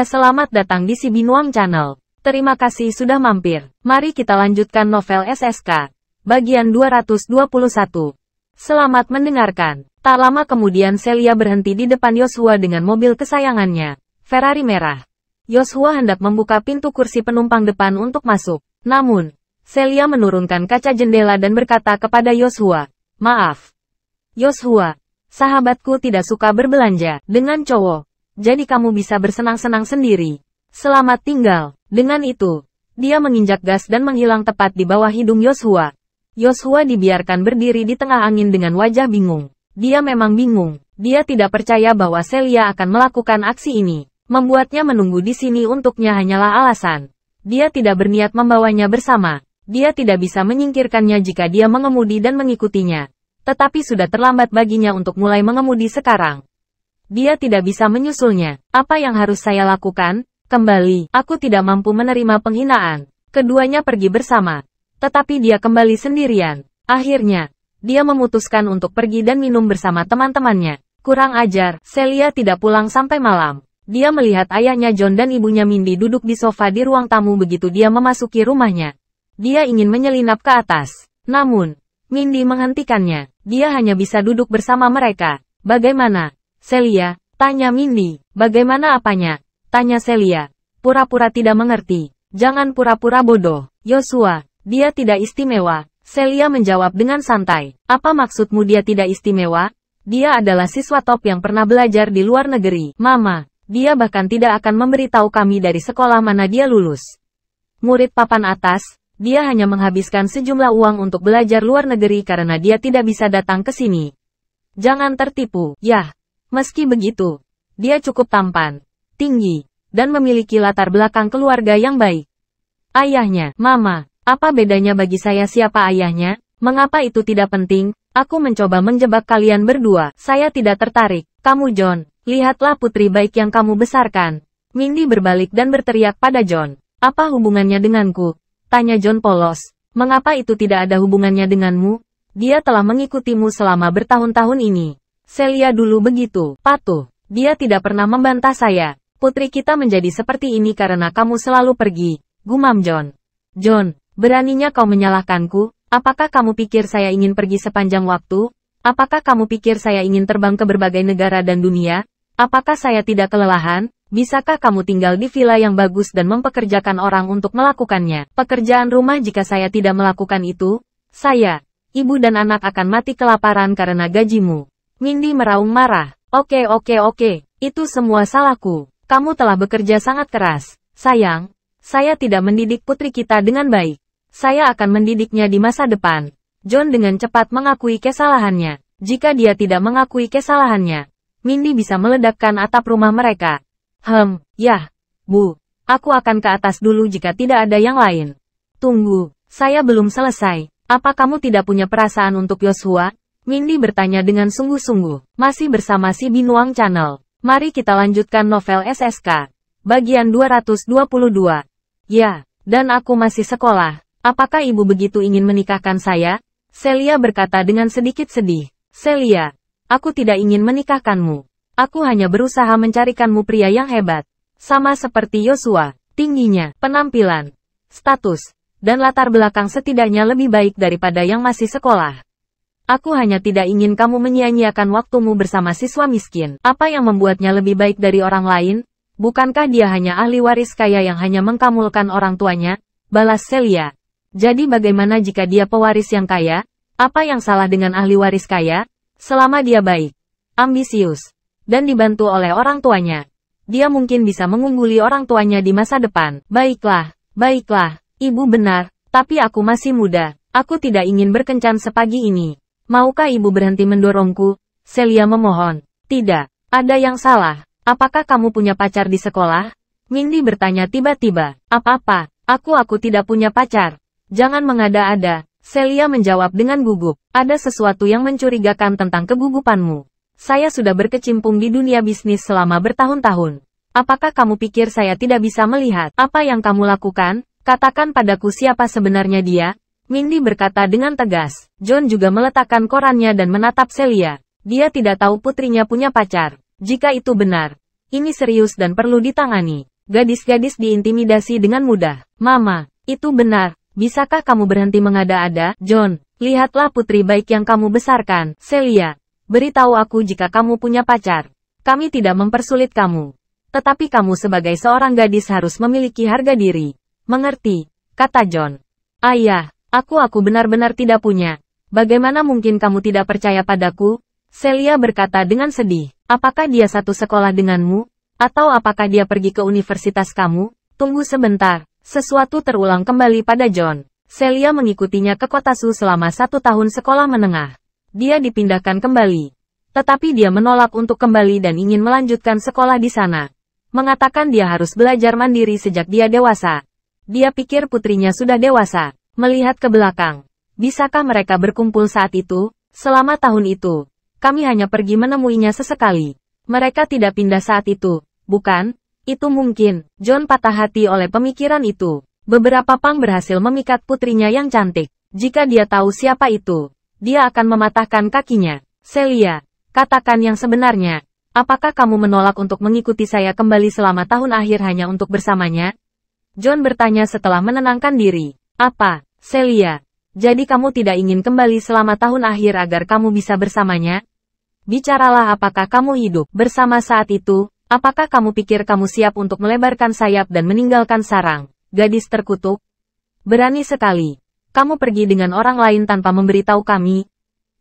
Selamat datang di Si Binuang Channel. Terima kasih sudah mampir. Mari kita lanjutkan novel SSK. Bagian 221. Selamat mendengarkan. Tak lama kemudian Celia berhenti di depan Yoshua dengan mobil kesayangannya, Ferrari merah. Yoshua hendak membuka pintu kursi penumpang depan untuk masuk. Namun, Celia menurunkan kaca jendela dan berkata kepada Yoshua, "Maaf, Yoshua, sahabatku tidak suka berbelanja dengan cowok. Jadi kamu bisa bersenang-senang sendiri. Selamat tinggal." Dengan itu, dia menginjak gas dan menghilang tepat di bawah hidung Yoshua. Yoshua dibiarkan berdiri di tengah angin dengan wajah bingung. Dia memang bingung. Dia tidak percaya bahwa Celia akan melakukan aksi ini. Membuatnya menunggu di sini untuknya hanyalah alasan. Dia tidak berniat membawanya bersama. Dia tidak bisa menyingkirkannya jika dia mengemudi dan mengikutinya. Tetapi sudah terlambat baginya untuk mulai mengemudi sekarang. Dia tidak bisa menyusulnya. Apa yang harus saya lakukan? Kembali. Aku tidak mampu menerima penghinaan. Keduanya pergi bersama. Tetapi dia kembali sendirian. Akhirnya, dia memutuskan untuk pergi dan minum bersama teman-temannya. Kurang ajar, Celia tidak pulang sampai malam. Dia melihat ayahnya John dan ibunya Mindy duduk di sofa di ruang tamu begitu dia memasuki rumahnya. Dia ingin menyelinap ke atas. Namun, Mindy menghentikannya. Dia hanya bisa duduk bersama mereka. "Bagaimana, Celia?" tanya Mindy. "Bagaimana apanya?" tanya Celia. "Pura-pura tidak mengerti. Jangan pura-pura bodoh, Yoshua. Dia tidak istimewa." Celia menjawab dengan santai. "Apa maksudmu dia tidak istimewa? Dia adalah siswa top yang pernah belajar di luar negeri, Mama. Dia bahkan tidak akan memberitahu kami dari sekolah mana dia lulus. Murid papan atas, dia hanya menghabiskan sejumlah uang untuk belajar luar negeri karena dia tidak bisa datang ke sini. Jangan tertipu, yah. Meski begitu, dia cukup tampan, tinggi, dan memiliki latar belakang keluarga yang baik. Ayahnya, Mama, apa bedanya bagi saya siapa ayahnya? Mengapa itu tidak penting? Aku mencoba menjebak kalian berdua. Saya tidak tertarik. Kamu John, lihatlah putri baik yang kamu besarkan." Mindy berbalik dan berteriak pada John. "Apa hubungannya denganku?" tanya John polos. "Mengapa itu tidak ada hubungannya denganmu? Dia telah mengikutimu selama bertahun-tahun ini. Celia dulu begitu patuh. Dia tidak pernah membantah saya. Putri kita menjadi seperti ini karena kamu selalu pergi," gumam John. "John, beraninya kau menyalahkanku? Apakah kamu pikir saya ingin pergi sepanjang waktu? Apakah kamu pikir saya ingin terbang ke berbagai negara dan dunia? Apakah saya tidak kelelahan? Bisakah kamu tinggal di villa yang bagus dan mempekerjakan orang untuk melakukannya? Pekerjaan rumah jika saya tidak melakukan itu? Saya, ibu dan anak akan mati kelaparan karena gajimu." Mindy meraung marah. Oke, itu semua salahku. Kamu telah bekerja sangat keras. Sayang, saya tidak mendidik putri kita dengan baik. Saya akan mendidiknya di masa depan. John dengan cepat mengakui kesalahannya. Jika dia tidak mengakui kesalahannya, Mindy bisa meledakkan atap rumah mereka. Yah, Bu. Aku akan ke atas dulu jika tidak ada yang lain. Tunggu, saya belum selesai. Apa kamu tidak punya perasaan untuk Yoshua? Mindy bertanya dengan sungguh-sungguh. Masih bersama Si Binuang Channel. Mari kita lanjutkan novel SSK. Bagian 222. Ya, dan aku masih sekolah. Apakah ibu begitu ingin menikahkan saya? Celia berkata dengan sedikit sedih. Celia, aku tidak ingin menikahkanmu. Aku hanya berusaha mencarikanmu pria yang hebat. Sama seperti Yoshua, tingginya, penampilan, status, dan latar belakang setidaknya lebih baik daripada yang masih sekolah. Aku hanya tidak ingin kamu menyia-nyiakan waktumu bersama siswa miskin. Apa yang membuatnya lebih baik dari orang lain? Bukankah dia hanya ahli waris kaya yang hanya mengkamulkan orang tuanya? Balas Celia. Jadi bagaimana jika dia pewaris yang kaya? Apa yang salah dengan ahli waris kaya? Selama dia baik, ambisius, dan dibantu oleh orang tuanya, dia mungkin bisa mengungguli orang tuanya di masa depan. Baiklah, ibu benar, tapi aku masih muda. Aku tidak ingin berkencan sepagi ini. Maukah ibu berhenti mendorongku? Celia memohon. Tidak, ada yang salah. Apakah kamu punya pacar di sekolah? Mindy bertanya tiba-tiba. Apa-apa, aku tidak punya pacar. Jangan mengada-ada, Celia menjawab dengan gugup. Ada sesuatu yang mencurigakan tentang kegugupanmu. Saya sudah berkecimpung di dunia bisnis selama bertahun-tahun. Apakah kamu pikir saya tidak bisa melihat apa yang kamu lakukan? Katakan padaku siapa sebenarnya dia? Mindy berkata dengan tegas. John juga meletakkan korannya dan menatap Celia. Dia tidak tahu putrinya punya pacar. Jika itu benar, Ini serius dan perlu ditangani. Gadis-gadis diintimidasi dengan mudah. Mama, itu benar. Bisakah kamu berhenti mengada-ada, John? Lihatlah putri baik yang kamu besarkan, Celia. Beritahu aku jika kamu punya pacar. Kami tidak mempersulit kamu. Tetapi kamu sebagai seorang gadis harus memiliki harga diri. Mengerti? Kata John. Ayah, aku benar-benar tidak punya. Bagaimana mungkin kamu tidak percaya padaku? Celia berkata dengan sedih. Apakah dia satu sekolah denganmu? Atau apakah dia pergi ke universitas kamu? Tunggu sebentar. Sesuatu terulang kembali pada John. Celia mengikutinya ke kota Su selama 1 tahun sekolah menengah. Dia dipindahkan kembali. Tetapi dia menolak untuk kembali dan ingin melanjutkan sekolah di sana. Mengatakan dia harus belajar mandiri sejak dia dewasa. Dia pikir putrinya sudah dewasa. Melihat ke belakang. Bisakah mereka berkumpul saat itu? Selama tahun itu, kami hanya pergi menemuinya sesekali. Mereka tidak pindah saat itu, bukan? Itu mungkin. John patah hati oleh pemikiran itu. Beberapa pang berhasil memikat putrinya yang cantik. Jika dia tahu siapa itu, dia akan mematahkan kakinya. Celia, katakan yang sebenarnya. Apakah kamu menolak untuk mengikuti saya kembali selama tahun akhir hanya untuk bersamanya? John bertanya setelah menenangkan diri. Apa, Celia? Jadi kamu tidak ingin kembali selama tahun akhir agar kamu bisa bersamanya? Bicaralah, apakah kamu hidup bersama saat itu? Apakah kamu pikir kamu siap untuk melebarkan sayap dan meninggalkan sarang, gadis terkutuk? Berani sekali. Kamu pergi dengan orang lain tanpa memberitahu kami.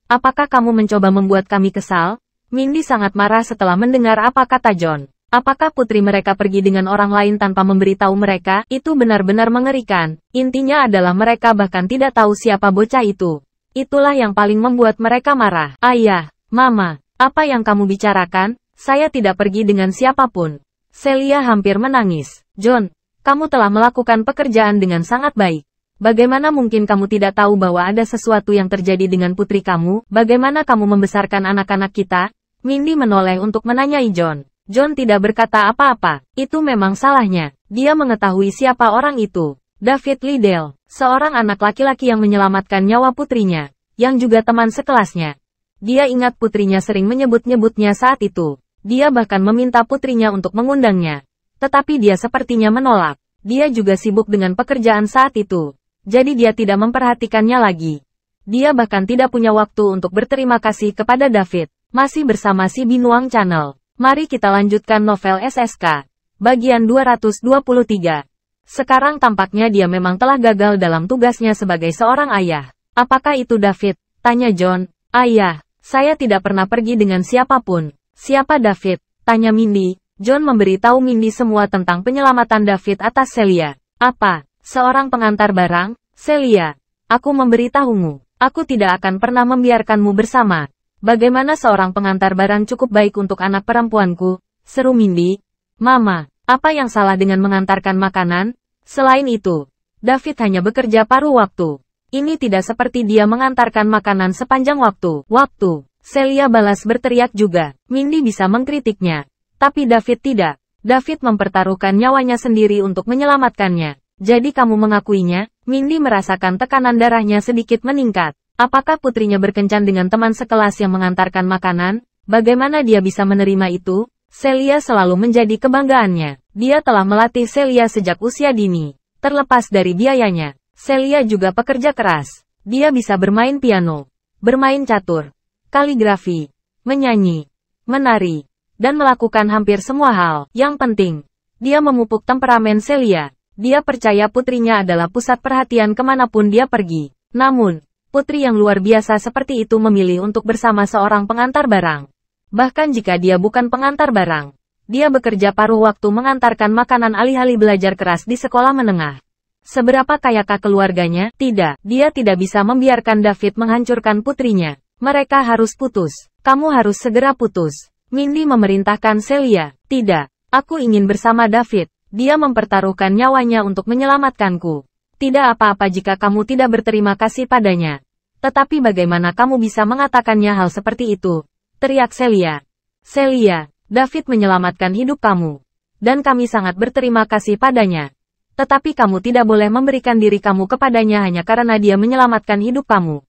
Apakah kamu mencoba membuat kami kesal? Mindy sangat marah setelah mendengar apa kata John. Apakah putri mereka pergi dengan orang lain tanpa memberitahu mereka? Itu benar-benar mengerikan. Intinya adalah mereka bahkan tidak tahu siapa bocah itu. Itulah yang paling membuat mereka marah. Ayah, Mama, apa yang kamu bicarakan? Saya tidak pergi dengan siapapun. Celia hampir menangis. John, kamu telah melakukan pekerjaan dengan sangat baik. Bagaimana mungkin kamu tidak tahu bahwa ada sesuatu yang terjadi dengan putri kamu? Bagaimana kamu membesarkan anak-anak kita? Mindy menoleh untuk menanyai John. John tidak berkata apa-apa. Itu memang salahnya. Dia mengetahui siapa orang itu. David Liddell, seorang anak laki-laki yang menyelamatkan nyawa putrinya, yang juga teman sekelasnya. Dia ingat putrinya sering menyebut-nyebutnya saat itu. Dia bahkan meminta putrinya untuk mengundangnya. Tetapi dia sepertinya menolak. Dia juga sibuk dengan pekerjaan saat itu. Jadi dia tidak memperhatikannya lagi. Dia bahkan tidak punya waktu untuk berterima kasih kepada David. Masih bersama si Binuang Channel. Mari kita lanjutkan novel SSK. Bagian 223. Sekarang tampaknya dia memang telah gagal dalam tugasnya sebagai seorang ayah. Apakah itu David? Tanya John. Ayah, saya tidak pernah pergi dengan siapapun. Siapa David? Tanya Mindy. John memberitahu Mindy semua tentang penyelamatan David atas Celia. Apa? Seorang pengantar barang? Celia, aku memberitahumu. Aku tidak akan pernah membiarkanmu bersama. Bagaimana seorang pengantar barang cukup baik untuk anak perempuanku? Seru Mindy. Mama, apa yang salah dengan mengantarkan makanan? Selain itu, David hanya bekerja paruh waktu. Ini tidak seperti dia mengantarkan makanan sepanjang waktu. Celia balas berteriak juga. Mindy bisa mengkritiknya. Tapi David tidak. David mempertaruhkan nyawanya sendiri untuk menyelamatkannya. Jadi kamu mengakuinya? Mindy merasakan tekanan darahnya sedikit meningkat. Apakah putrinya berkencan dengan teman sekelas yang mengantarkan makanan? Bagaimana dia bisa menerima itu? Celia selalu menjadi kebanggaannya. Dia telah melatih Celia sejak usia dini. Terlepas dari biayanya, Celia juga pekerja keras. Dia bisa bermain piano, bermain catur, kaligrafi, menyanyi, menari, dan melakukan hampir semua hal. Yang penting, dia memupuk temperamen Celia. Dia percaya putrinya adalah pusat perhatian kemanapun dia pergi. Namun, putri yang luar biasa seperti itu memilih untuk bersama seorang pengantar barang. Bahkan jika dia bukan pengantar barang, dia bekerja paruh waktu mengantarkan makanan alih-alih belajar keras di sekolah menengah. Seberapa kayakah keluarganya? Tidak, dia tidak bisa membiarkan David menghancurkan putrinya. Mereka harus putus. Kamu harus segera putus. Mindy memerintahkan Celia. Tidak, aku ingin bersama David. Dia mempertaruhkan nyawanya untuk menyelamatkanku. Tidak apa-apa jika kamu tidak berterima kasih padanya. Tetapi bagaimana kamu bisa mengatakannya hal seperti itu? Teriak Celia. Celia, David menyelamatkan hidup kamu. Dan kami sangat berterima kasih padanya. Tetapi kamu tidak boleh memberikan diri kamu kepadanya hanya karena dia menyelamatkan hidup kamu.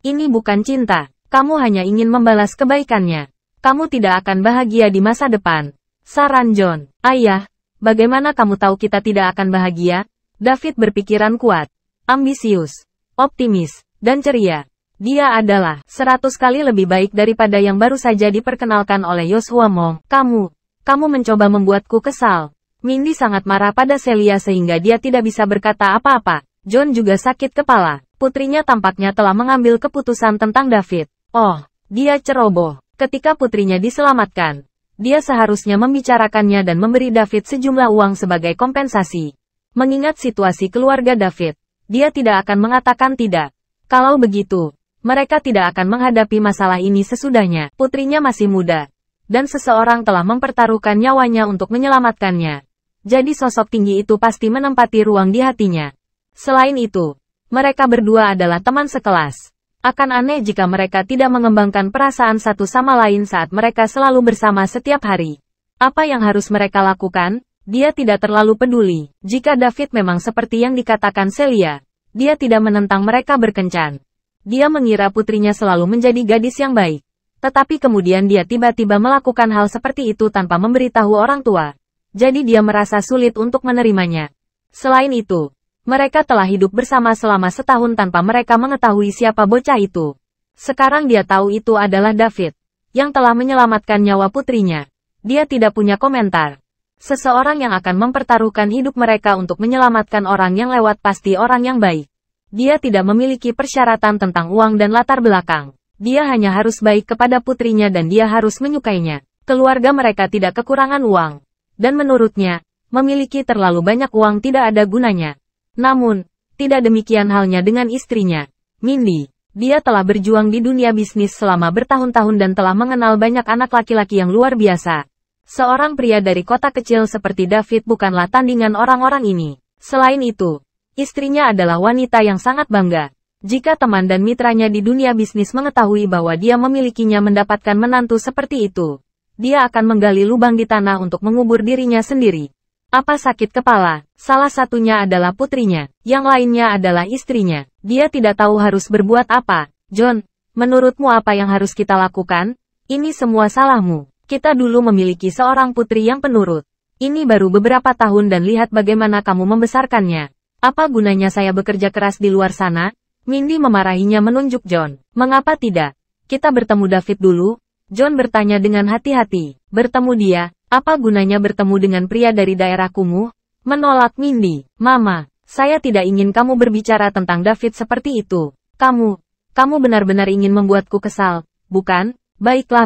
Ini bukan cinta. Kamu hanya ingin membalas kebaikannya. Kamu tidak akan bahagia di masa depan. Saran John. Ayah, bagaimana kamu tahu kita tidak akan bahagia? David berpikiran kuat, ambisius, optimis, dan ceria. Dia adalah 100 kali lebih baik daripada yang baru saja diperkenalkan oleh Yoshua Mong. Kamu mencoba membuatku kesal. Mindy sangat marah pada Celia sehingga dia tidak bisa berkata apa-apa. John juga sakit kepala. Putrinya tampaknya telah mengambil keputusan tentang David. Oh, dia ceroboh. Ketika putrinya diselamatkan, dia seharusnya membicarakannya dan memberi David sejumlah uang sebagai kompensasi. Mengingat situasi keluarga David, dia tidak akan mengatakan tidak. Kalau begitu, mereka tidak akan menghadapi masalah ini sesudahnya. Putrinya masih muda, dan seseorang telah mempertaruhkan nyawanya untuk menyelamatkannya. Jadi sosok tinggi itu pasti menempati ruang di hatinya. Selain itu, mereka berdua adalah teman sekelas. Akan aneh jika mereka tidak mengembangkan perasaan satu sama lain saat mereka selalu bersama setiap hari. Apa yang harus mereka lakukan? Dia tidak terlalu peduli. Jika David memang seperti yang dikatakan Celia, dia tidak menentang mereka berkencan. Dia mengira putrinya selalu menjadi gadis yang baik. Tetapi kemudian dia tiba-tiba melakukan hal seperti itu tanpa memberitahu orang tua. Jadi dia merasa sulit untuk menerimanya. Selain itu, mereka telah hidup bersama selama setahun tanpa mereka mengetahui siapa bocah itu. Sekarang dia tahu itu adalah David, yang telah menyelamatkan nyawa putrinya. Dia tidak punya komentar. Seseorang yang akan mempertaruhkan hidup mereka untuk menyelamatkan orang yang lewat pasti orang yang baik. Dia tidak memiliki persyaratan tentang uang dan latar belakang. Dia hanya harus baik kepada putrinya dan dia harus menyukainya. Keluarga mereka tidak kekurangan uang. Dan menurutnya, memiliki terlalu banyak uang tidak ada gunanya. Namun, tidak demikian halnya dengan istrinya, Mindy. Dia telah berjuang di dunia bisnis selama bertahun-tahun dan telah mengenal banyak anak laki-laki yang luar biasa. Seorang pria dari kota kecil seperti David bukanlah tandingan orang-orang ini. Selain itu, istrinya adalah wanita yang sangat bangga. Jika teman dan mitranya di dunia bisnis mengetahui bahwa dia memilikinya mendapatkan menantu seperti itu, dia akan menggali lubang di tanah untuk mengubur dirinya sendiri. Apa sakit kepala? Salah satunya adalah putrinya, yang lainnya adalah istrinya. Dia tidak tahu harus berbuat apa. John, menurutmu apa yang harus kita lakukan? Ini semua salahmu. Kita dulu memiliki seorang putri yang penurut. Ini baru beberapa tahun dan lihat bagaimana kamu membesarkannya. Apa gunanya saya bekerja keras di luar sana? Mindy memarahinya menunjuk John. Mengapa tidak? Kita bertemu David dulu. John bertanya dengan hati-hati. Bertemu dia? Apa gunanya bertemu dengan pria dari daerah kumuh? Menolak Mindy. Mama, saya tidak ingin kamu berbicara tentang David seperti itu. Kamu benar-benar ingin membuatku kesal, bukan? Baiklah.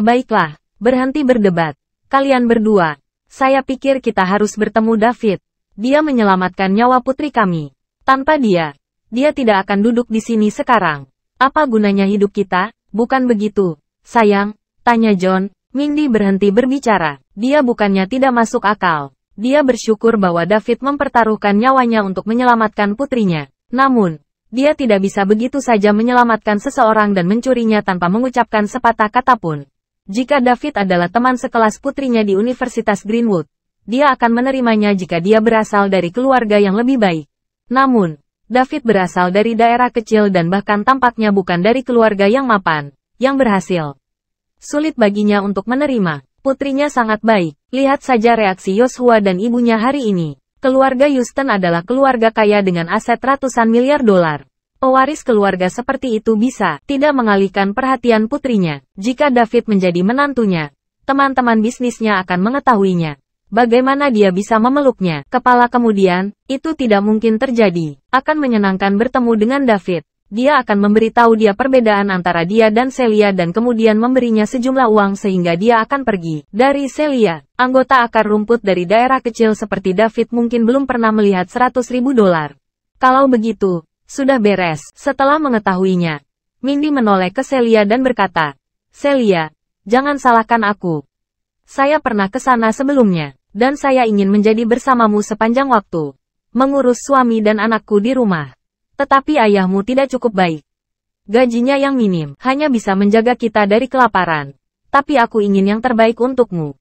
Berhenti berdebat. Kalian berdua. Saya pikir kita harus bertemu David. Dia menyelamatkan nyawa putri kami. Tanpa dia tidak akan duduk di sini sekarang. Apa gunanya hidup kita? Bukan begitu, sayang? Tanya John. Mindy berhenti berbicara. Dia bukannya tidak masuk akal. Dia bersyukur bahwa David mempertaruhkan nyawanya untuk menyelamatkan putrinya. Namun, dia tidak bisa begitu saja menyelamatkan seseorang dan mencurinya tanpa mengucapkan sepatah kata pun. Jika David adalah teman sekelas putrinya di Universitas Greenwood, dia akan menerimanya jika dia berasal dari keluarga yang lebih baik. Namun, David berasal dari daerah kecil dan bahkan tampaknya bukan dari keluarga yang mapan, yang berhasil. Sulit baginya untuk menerima. Putrinya sangat baik. Lihat saja reaksi Yoshua dan ibunya hari ini. Keluarga Houston adalah keluarga kaya dengan aset ratusan miliar dolar. Pewaris keluarga seperti itu bisa tidak mengalihkan perhatian putrinya. Jika David menjadi menantunya, teman-teman bisnisnya akan mengetahuinya. Bagaimana dia bisa memeluknya? Kepala kemudian, itu tidak mungkin terjadi. Akan menyenangkan bertemu dengan David. Dia akan memberitahu dia perbedaan antara dia dan Celia dan kemudian memberinya sejumlah uang sehingga dia akan pergi dari Celia. Anggota akar rumput dari daerah kecil seperti David mungkin belum pernah melihat 100.000 dolar. Kalau begitu, sudah beres. Setelah mengetahuinya, Mindy menoleh ke Celia dan berkata, Celia, jangan salahkan aku. Saya pernah ke sana sebelumnya, dan saya ingin menjadi bersamamu sepanjang waktu. Mengurus suami dan anakku di rumah. Tetapi ayahmu tidak cukup baik. Gajinya yang minim, hanya bisa menjaga kita dari kelaparan. Tapi aku ingin yang terbaik untukmu.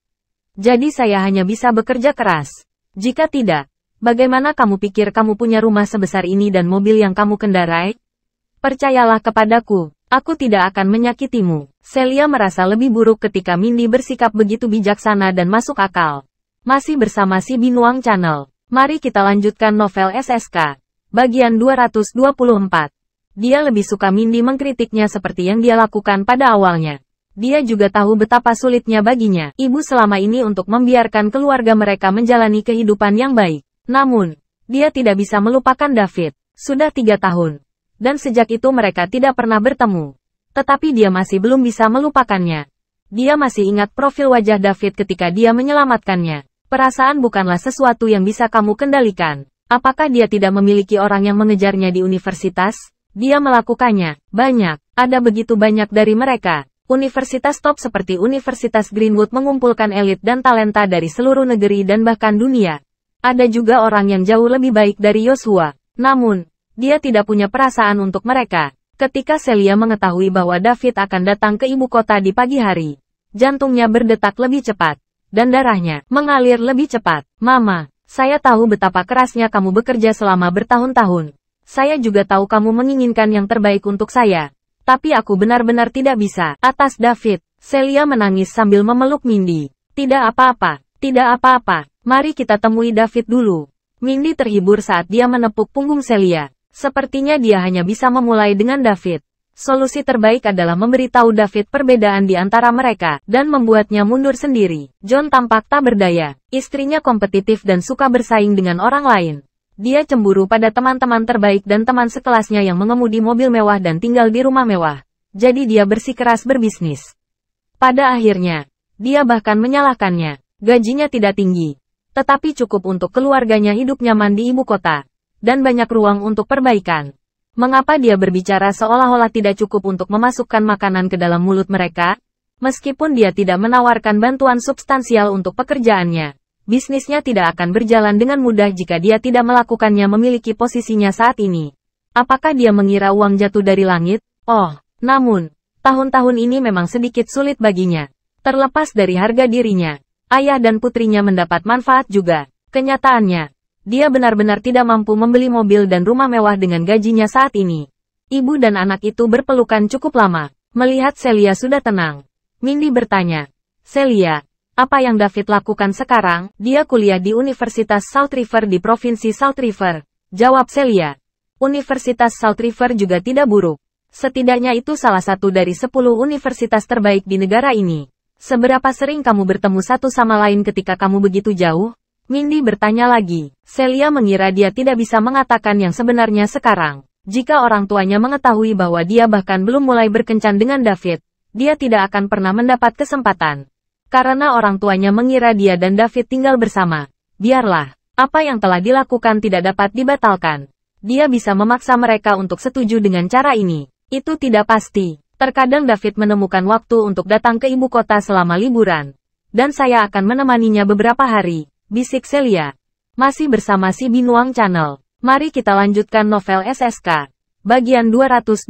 Jadi saya hanya bisa bekerja keras. Jika tidak, bagaimana kamu pikir kamu punya rumah sebesar ini dan mobil yang kamu kendarai? Percayalah kepadaku, aku tidak akan menyakitimu. Celia merasa lebih buruk ketika Mindy bersikap begitu bijaksana dan masuk akal. Masih bersama si Binuang Channel. Mari kita lanjutkan novel SSK. Bagian 224. Dia lebih suka Mindy mengkritiknya seperti yang dia lakukan pada awalnya. Dia juga tahu betapa sulitnya baginya, ibu selama ini untuk membiarkan keluarga mereka menjalani kehidupan yang baik. Namun, dia tidak bisa melupakan David. Sudah 3 tahun. Dan sejak itu mereka tidak pernah bertemu. Tetapi dia masih belum bisa melupakannya. Dia masih ingat profil wajah David ketika dia menyelamatkannya. Perasaan bukanlah sesuatu yang bisa kamu kendalikan. Apakah dia tidak memiliki orang yang mengejarnya di universitas? Dia melakukannya. Banyak. Ada begitu banyak dari mereka. Universitas top seperti Universitas Greenwood mengumpulkan elit dan talenta dari seluruh negeri dan bahkan dunia. Ada juga orang yang jauh lebih baik dari Joshua. Namun, dia tidak punya perasaan untuk mereka. Ketika Celia mengetahui bahwa David akan datang ke ibu kota di pagi hari, jantungnya berdetak lebih cepat, dan darahnya mengalir lebih cepat. Mama, saya tahu betapa kerasnya kamu bekerja selama bertahun-tahun. Saya juga tahu kamu menginginkan yang terbaik untuk saya. Tapi aku benar-benar tidak bisa. Atas David, Celia menangis sambil memeluk Mindy. Tidak apa-apa, tidak apa-apa. Mari kita temui David dulu. Mindy terhibur saat dia menepuk punggung Celia. Sepertinya dia hanya bisa memulai dengan David. Solusi terbaik adalah memberitahu David perbedaan di antara mereka, dan membuatnya mundur sendiri. John tampak tak berdaya. Istrinya kompetitif dan suka bersaing dengan orang lain. Dia cemburu pada teman-teman terbaik dan teman sekelasnya yang mengemudi mobil mewah dan tinggal di rumah mewah. Jadi dia bersikeras berbisnis. Pada akhirnya, dia bahkan menyalahkannya. Gajinya tidak tinggi, tetapi cukup untuk keluarganya hidup nyaman di ibu kota. Dan banyak ruang untuk perbaikan. Mengapa dia berbicara seolah-olah tidak cukup untuk memasukkan makanan ke dalam mulut mereka? Meskipun dia tidak menawarkan bantuan substansial untuk pekerjaannya, bisnisnya tidak akan berjalan dengan mudah jika dia tidak melakukannya memiliki posisinya saat ini. Apakah dia mengira uang jatuh dari langit? Oh, namun, tahun-tahun ini memang sedikit sulit baginya. Terlepas dari harga dirinya, ayah dan putrinya mendapat manfaat juga. Kenyataannya, dia benar-benar tidak mampu membeli mobil dan rumah mewah dengan gajinya saat ini. Ibu dan anak itu berpelukan cukup lama. Melihat Celia sudah tenang, Mindy bertanya, Celia, apa yang David lakukan sekarang? Dia kuliah di Universitas Salt River di Provinsi Salt River. Jawab Celia. Universitas Salt River juga tidak buruk. Setidaknya itu salah satu dari 10 universitas terbaik di negara ini. Seberapa sering kamu bertemu satu sama lain ketika kamu begitu jauh? Mindy bertanya lagi. Celia mengira dia tidak bisa mengatakan yang sebenarnya sekarang. Jika orang tuanya mengetahui bahwa dia bahkan belum mulai berkencan dengan David, dia tidak akan pernah mendapat kesempatan. Karena orang tuanya mengira dia dan David tinggal bersama. Biarlah, apa yang telah dilakukan tidak dapat dibatalkan. Dia bisa memaksa mereka untuk setuju dengan cara ini. Itu tidak pasti. Terkadang David menemukan waktu untuk datang ke ibu kota selama liburan. Dan saya akan menemaninya beberapa hari. Bisik Celia. Masih bersama si Binuang Channel. Mari kita lanjutkan novel SSK. Bagian 225.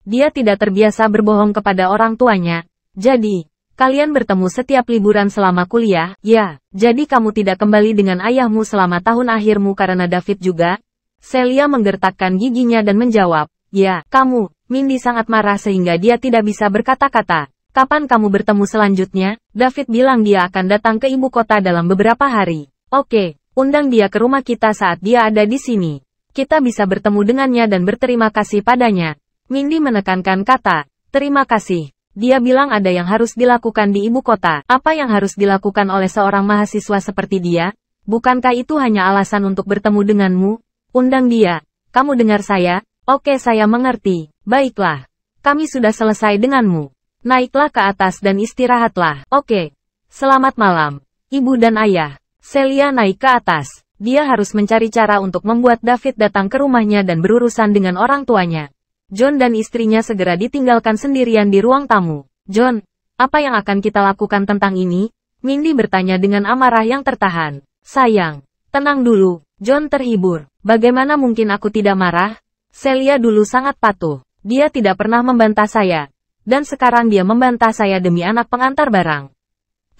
Dia tidak terbiasa berbohong kepada orang tuanya. Jadi, kalian bertemu setiap liburan selama kuliah? Ya, jadi kamu tidak kembali dengan ayahmu selama tahun akhirmu karena David juga? Celia menggertakkan giginya dan menjawab, ya, kamu. Mindy sangat marah sehingga dia tidak bisa berkata-kata. Kapan kamu bertemu selanjutnya? David bilang dia akan datang ke ibu kota dalam beberapa hari. Oke, undang dia ke rumah kita saat dia ada di sini. Kita bisa bertemu dengannya dan berterima kasih padanya. Mindy menekankan kata, terima kasih. Dia bilang ada yang harus dilakukan di ibu kota. Apa yang harus dilakukan oleh seorang mahasiswa seperti dia? Bukankah itu hanya alasan untuk bertemu denganmu? Undang dia. Kamu dengar saya? Oke, saya mengerti. Baiklah. Kami sudah selesai denganmu. Naiklah ke atas dan istirahatlah. Oke. Selamat malam, ibu dan ayah. Celia naik ke atas. Dia harus mencari cara untuk membuat David datang ke rumahnya dan berurusan dengan orang tuanya. John dan istrinya segera ditinggalkan sendirian di ruang tamu. John, apa yang akan kita lakukan tentang ini? Mindy bertanya dengan amarah yang tertahan. Sayang, tenang dulu. John terhibur. Bagaimana mungkin aku tidak marah? Celia dulu sangat patuh. Dia tidak pernah membantah saya. Dan sekarang dia membantah saya demi anak pengantar barang.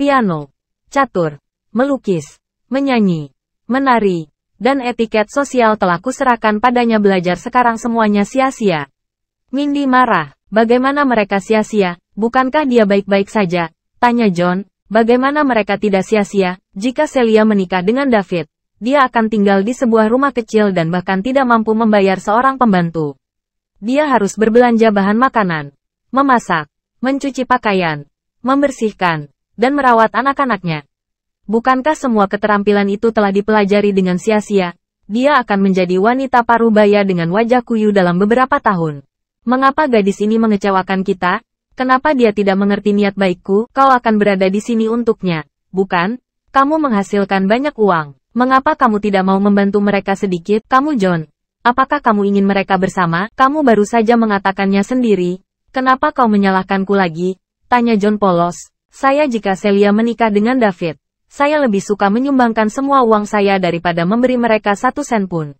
Piano, catur, melukis, menyanyi, menari, dan etiket sosial telah kuserahkan padanya belajar sekarang semuanya sia-sia. Mindy marah. Bagaimana mereka sia-sia? Bukankah dia baik-baik saja? Tanya John. Bagaimana mereka tidak sia-sia, jika Celia menikah dengan David, dia akan tinggal di sebuah rumah kecil dan bahkan tidak mampu membayar seorang pembantu. Dia harus berbelanja bahan makanan, memasak, mencuci pakaian, membersihkan, dan merawat anak-anaknya. Bukankah semua keterampilan itu telah dipelajari dengan sia-sia? Dia akan menjadi wanita parubaya dengan wajah kuyu dalam beberapa tahun. Mengapa gadis ini mengecewakan kita? Kenapa dia tidak mengerti niat baikku? Kau akan berada di sini untuknya, bukan? Kamu menghasilkan banyak uang. Mengapa kamu tidak mau membantu mereka sedikit? Kamu John. Apakah kamu ingin mereka bersama? Kamu baru saja mengatakannya sendiri. Kenapa kau menyalahkanku lagi? Tanya John polos. Saya jika Celia menikah dengan David, saya lebih suka menyumbangkan semua uang saya daripada memberi mereka 1 sen pun.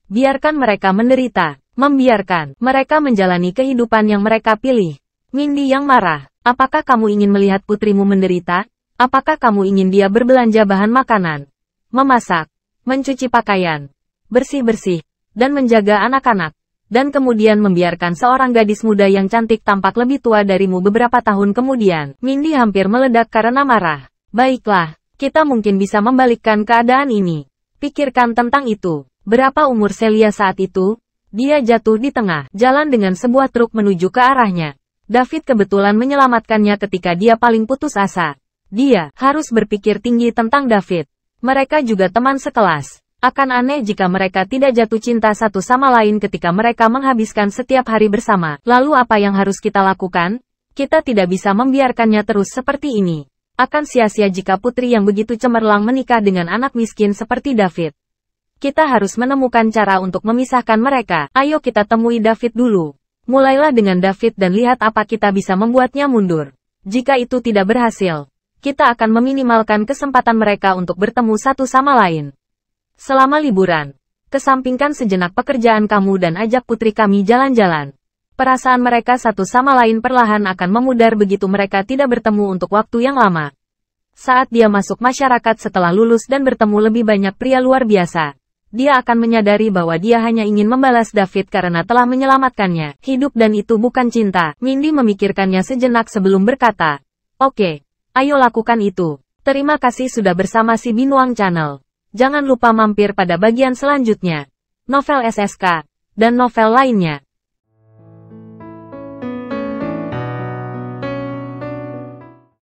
Biarkan mereka menderita. Membiarkan mereka menjalani kehidupan yang mereka pilih. Mindy yang marah. Apakah kamu ingin melihat putrimu menderita? Apakah kamu ingin dia berbelanja bahan makanan, memasak, mencuci pakaian, bersih-bersih, dan menjaga anak-anak, dan kemudian membiarkan seorang gadis muda yang cantik tampak lebih tua darimu beberapa tahun kemudian? Mindy hampir meledak karena marah. Baiklah, kita mungkin bisa membalikkan keadaan ini. Pikirkan tentang itu. Berapa umur Celia saat itu? Dia jatuh di tengah jalan dengan sebuah truk menuju ke arahnya. David kebetulan menyelamatkannya ketika dia paling putus asa. Dia harus berpikir tinggi tentang David. Mereka juga teman sekelas. Akan aneh jika mereka tidak jatuh cinta satu sama lain ketika mereka menghabiskan setiap hari bersama. Lalu apa yang harus kita lakukan? Kita tidak bisa membiarkannya terus seperti ini. Akan sia-sia jika putri yang begitu cemerlang menikah dengan anak miskin seperti David. Kita harus menemukan cara untuk memisahkan mereka. Ayo kita temui David dulu. Mulailah dengan David dan lihat apa kita bisa membuatnya mundur. Jika itu tidak berhasil, kita akan meminimalkan kesempatan mereka untuk bertemu satu sama lain. Selama liburan, kesampingkan sejenak pekerjaan kamu dan ajak putri kami jalan-jalan. Perasaan mereka satu sama lain perlahan akan memudar begitu mereka tidak bertemu untuk waktu yang lama. Saat dia masuk masyarakat setelah lulus dan bertemu lebih banyak pria luar biasa, dia akan menyadari bahwa dia hanya ingin membalas David karena telah menyelamatkannya. Hidup dan itu bukan cinta. Mindy memikirkannya sejenak sebelum berkata, "Oke, ayo lakukan itu. Terima kasih sudah bersama si Binuang Channel. Jangan lupa mampir pada bagian selanjutnya. Novel SSK, dan novel lainnya.